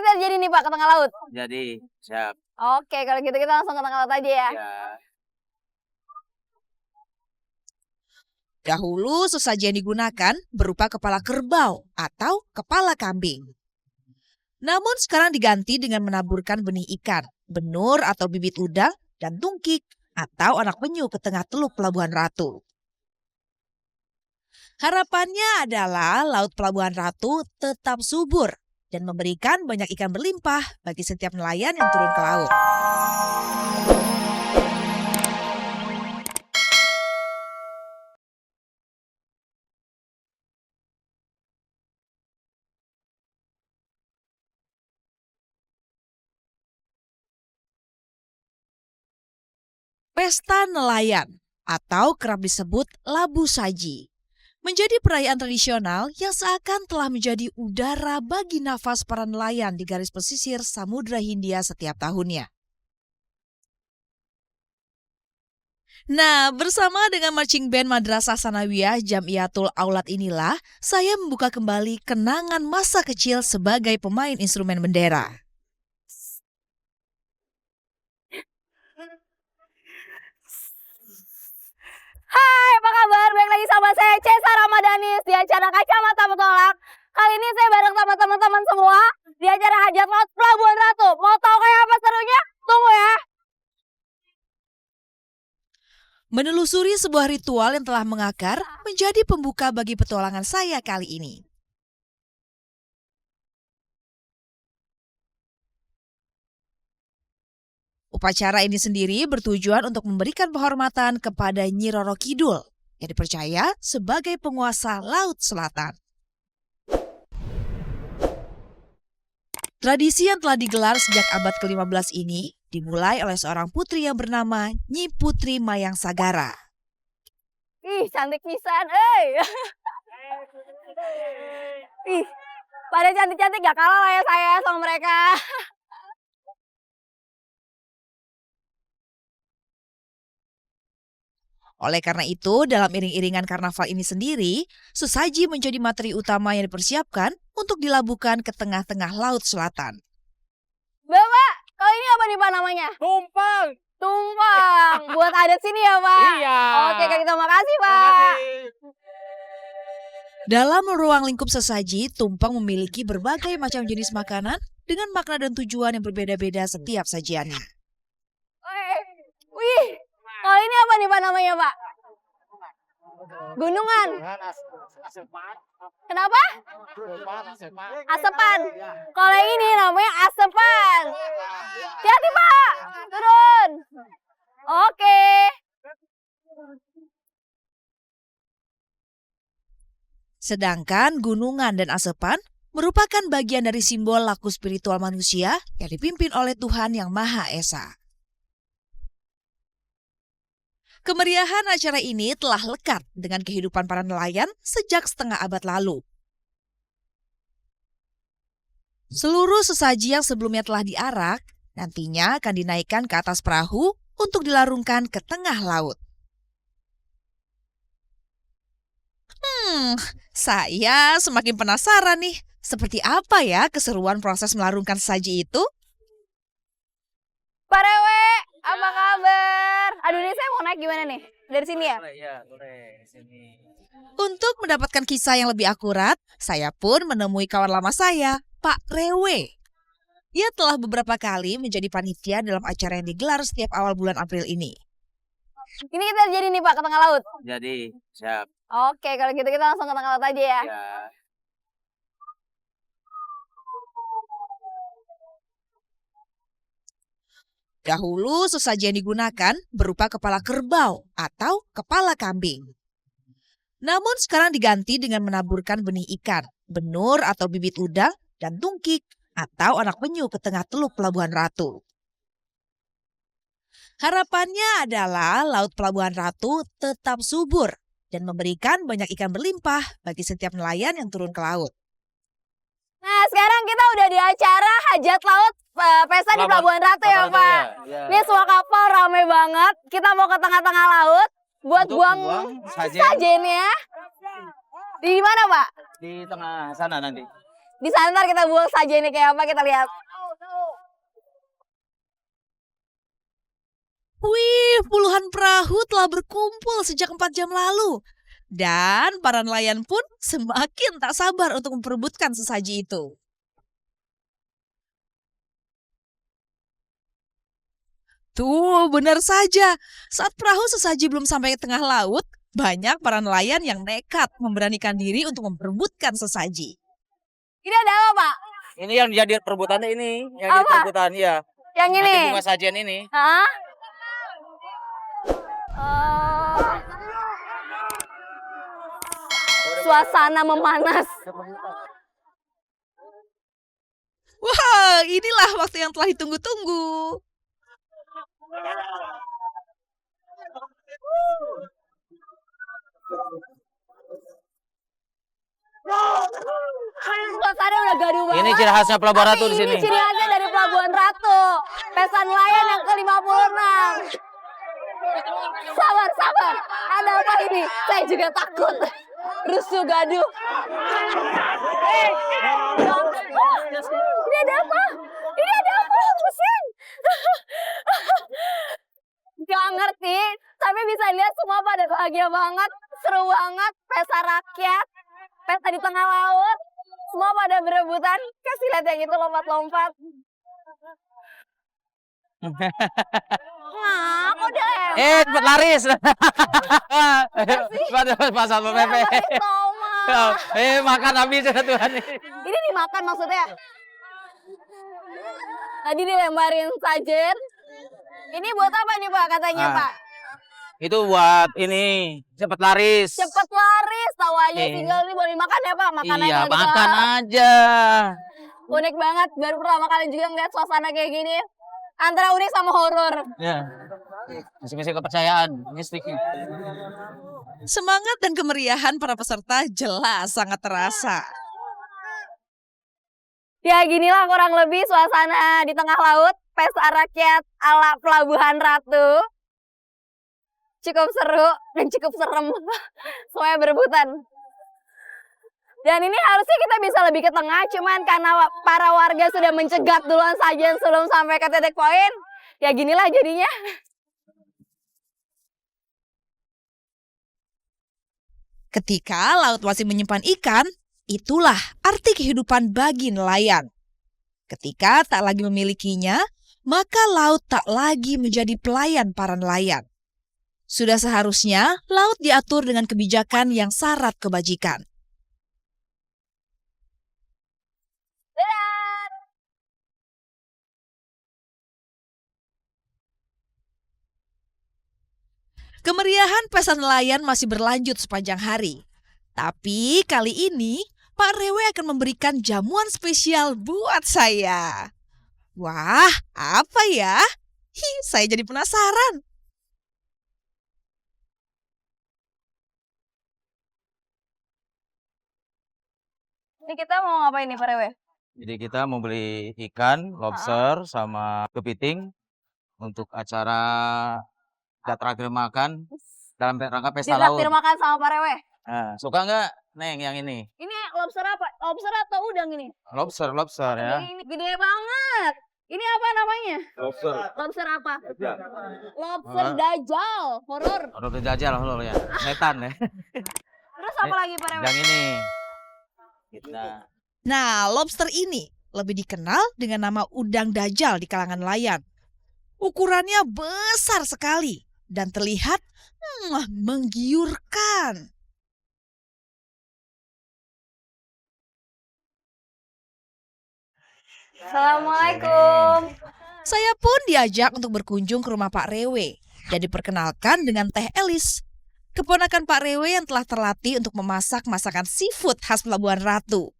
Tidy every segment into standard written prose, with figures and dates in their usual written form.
kita jadi nih Pak ke tengah laut? Jadi, siap. Oke, kalau gitu kita langsung ke tengah laut aja ya. Ya. Dahulu sesaji yang digunakan berupa kepala kerbau atau kepala kambing. Namun sekarang diganti dengan menaburkan benih ikan, benur atau bibit udang, dan tungkik atau anak penyu ke tengah Teluk Pelabuhan Ratu. Harapannya adalah Laut Pelabuhan Ratu tetap subur dan memberikan banyak ikan berlimpah bagi setiap nelayan yang turun ke laut. Pesta Nelayan atau kerap disebut Labu Saji menjadi perayaan tradisional yang seakan telah menjadi udara bagi nafas para nelayan di garis pesisir Samudra Hindia setiap tahunnya. Nah, bersama dengan marching band Madrasah Sanawiyah Jamiatul Aulad inilah saya membuka kembali kenangan masa kecil sebagai pemain instrumen bendera. Hai, apa kabar? Balik lagi sama saya Cesa Ramadanis di acara Kacamata Petolak. Kali ini saya bareng sama teman-teman semua di acara Hajat Laut Pelabuhan Ratu. Mau tahu kayak apa serunya? Tunggu ya. Menelusuri sebuah ritual yang telah mengakar menjadi pembuka bagi petualangan saya kali ini. Upacara ini sendiri bertujuan untuk memberikan penghormatan kepada Nyi Roro Kidul yang dipercaya sebagai penguasa Laut Selatan. Tradisi yang telah digelar sejak abad ke-15 ini dimulai oleh seorang putri yang bernama Nyi Putri Mayang Sagara. Ih, cantik pisan, Ih, pada cantik-cantik gak kalah lah ya saya sama mereka. Oleh karena itu, dalam iring-iringan karnaval ini sendiri, sesaji menjadi materi utama yang dipersiapkan untuk dilabuhkan ke tengah-tengah Laut Selatan. Bapak, kalau ini apa nih Pak namanya? Tumpang. Tumpang. Buat adat sini ya Pak? Iya. Oke, kalau gitu makasih Pak. Dalam ruang lingkup sesaji, tumpang memiliki berbagai macam jenis makanan dengan makna dan tujuan yang berbeda-beda setiap sajiannya. Wih, kalau ini apa nih Pak namanya Pak? Gunungan. Kenapa? Asepan. Kalau yang ini namanya asepan. Hati-hati Pak, turun. Oke. Sedangkan gunungan dan asepan merupakan bagian dari simbol laku spiritual manusia yang dipimpin oleh Tuhan Yang Maha Esa. Kemeriahan acara ini telah lekat dengan kehidupan para nelayan sejak setengah abad lalu. Seluruh sesaji yang sebelumnya telah diarak, nantinya akan dinaikkan ke atas perahu untuk dilarungkan ke tengah laut. Saya semakin penasaran nih, seperti apa ya keseruan proses melarungkan sesaji itu? Pak Rewe, apa kabar? Aduh, ini saya mau naik gimana nih? Dari sini ya? Iya, boleh. Sini. Untuk mendapatkan kisah yang lebih akurat, saya pun menemui kawan lama saya, Pak Rewe. Ia telah beberapa kali menjadi panitia dalam acara yang digelar setiap awal bulan April ini. Ini kita jadi nih Pak ke tengah laut. Jadi, siap. Oke, kalau gitu kita langsung ke tengah laut aja ya. Ya. Dahulu sesaji yang digunakan berupa kepala kerbau atau kepala kambing. Namun sekarang diganti dengan menaburkan benih ikan, benur atau bibit udang, dan tungkik atau anak penyu ke tengah Teluk Pelabuhan Ratu. Harapannya adalah Laut Pelabuhan Ratu tetap subur dan memberikan banyak ikan berlimpah bagi setiap nelayan yang turun ke laut. Nah, sekarang kita udah di acara Hajat Laut Pesta di Pelabuhan Ratu ya Pak. Ya. Ini semua kapal rame banget. Kita mau ke tengah-tengah laut buat Untuk buang sajen. sajennya. Di mana Pak? Di tengah sana nanti. Di sana ntar kita buang saja ini kayak apa, kita lihat. Wih, puluhan perahu telah berkumpul sejak 4 jam lalu. Dan para nelayan pun semakin tak sabar untuk memperebutkan sesaji itu. Tuh, benar saja. Saat perahu sesaji belum sampai ke tengah laut, banyak para nelayan yang nekat memberanikan diri untuk memperebutkan sesaji. Ini ada apa, Pak? Ini yang jadi perebutannya ini. Yang jadi Apa? perebutan, iya. Yang ini? Nanti bunga sajian ini. Hah? Oh. Suasana memanas. Wah, inilah waktu yang telah ditunggu-tunggu. Suasana udah gaduh banget. Ini ciri khasnya Pelabuhan Ratu di Tapi sini. ini ciri khasnya dari Pelabuhan Ratu. Pesta nelayan yang ke-56. Sabar, sabar. Ada apa ini? Saya juga takut. Rusuh gaduh. Ini ada apa? Ini ada apa? Pusing. Gak ngerti, tapi bisa lihat semua pada bahagia banget, seru banget, pesta rakyat, pesta di tengah laut, semua pada berebutan. Kasih lihat yang itu lompat-lompat. Nah, udah hebat. Cepet laris. Pas Satpol PP. Toma. Makan habis ya Tuhan. Ini dimakan maksudnya? Tadi dilembarin sajen. Ini buat apa nih Pak katanya Pak? Itu buat ini cepet laris. Cepet laris, tahu aja tinggal ini boleh makan ya Pak? Makan Iya, aja. makan aja. Unik banget, baru pertama kali juga ngeliat suasana kayak gini. Antara unik sama horor. Ya. Misi-misi kepercayaan, mistik. Semangat dan kemeriahan para peserta jelas sangat terasa. Ya ginilah kurang lebih suasana di tengah laut, pesta rakyat ala Pelabuhan Ratu. Cukup seru dan cukup serem. Semuanya berebutan. Dan ini harusnya kita bisa lebih ke tengah, cuman karena para warga sudah mencegat duluan saja sebelum sampai ke titik poin, ya ginilah jadinya. Ketika laut masih menyimpan ikan, itulah arti kehidupan bagi nelayan. Ketika tak lagi memilikinya, maka laut tak lagi menjadi pelayan para nelayan. Sudah seharusnya laut diatur dengan kebijakan yang syarat kebajikan. Kemeriahan pesta nelayan masih berlanjut sepanjang hari. Tapi kali ini Pak Rewe akan memberikan jamuan spesial buat saya. Wah, apa ya? Saya jadi penasaran. Ini kita mau ngapain nih Pak Rewe? Jadi kita mau beli ikan, lobster, sama kepiting untuk acara kita terakhir makan dalam rangka pesta laut. Ditraktir makan sama Pak Rewe. Nah, suka nggak, Neng, yang ini? Ini lobster apa? Lobster atau udang ini? Lobster ya. Ini gede banget. Ini apa namanya? Lobster. Lobster apa? Lobster Dajjal. Horor. Udah jajal loh ya. Setan ya. Terus apa lagi Pak Rewe? Yang ini. Kita. Nah, lobster ini lebih dikenal dengan nama udang dajjal di kalangan nelayan. Ukurannya besar sekali dan terlihat menggiurkan. Assalamualaikum. Saya pun diajak untuk berkunjung ke rumah Pak Rewe dan diperkenalkan dengan Teh Elis, keponakan Pak Rewe yang telah terlatih untuk memasak masakan seafood khas Pelabuhan Ratu.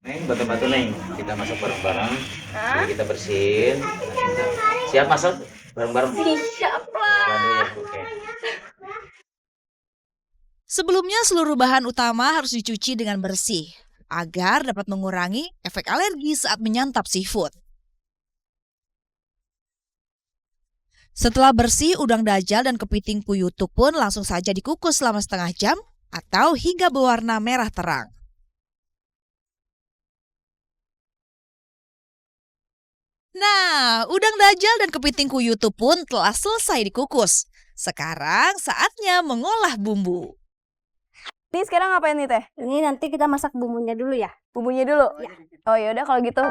Neng, batu-batu Neng. Kita masak bareng-bareng. Jadi kita bersihin. Siap masak bareng-bareng? Siap lah. Oke. Sebelumnya seluruh bahan utama harus dicuci dengan bersih agar dapat mengurangi efek alergi saat menyantap seafood. Setelah bersih, udang dajjal dan kepiting puyutuk pun langsung saja dikukus selama setengah jam atau hingga berwarna merah terang. Nah, udang dajal dan kepiting kuyutu pun telah selesai dikukus. Sekarang saatnya mengolah bumbu. Ini sekarang ngapain nih Teh? Ini nanti kita masak bumbunya dulu ya. Bumbunya dulu? Ya. Oh yaudah kalau gitu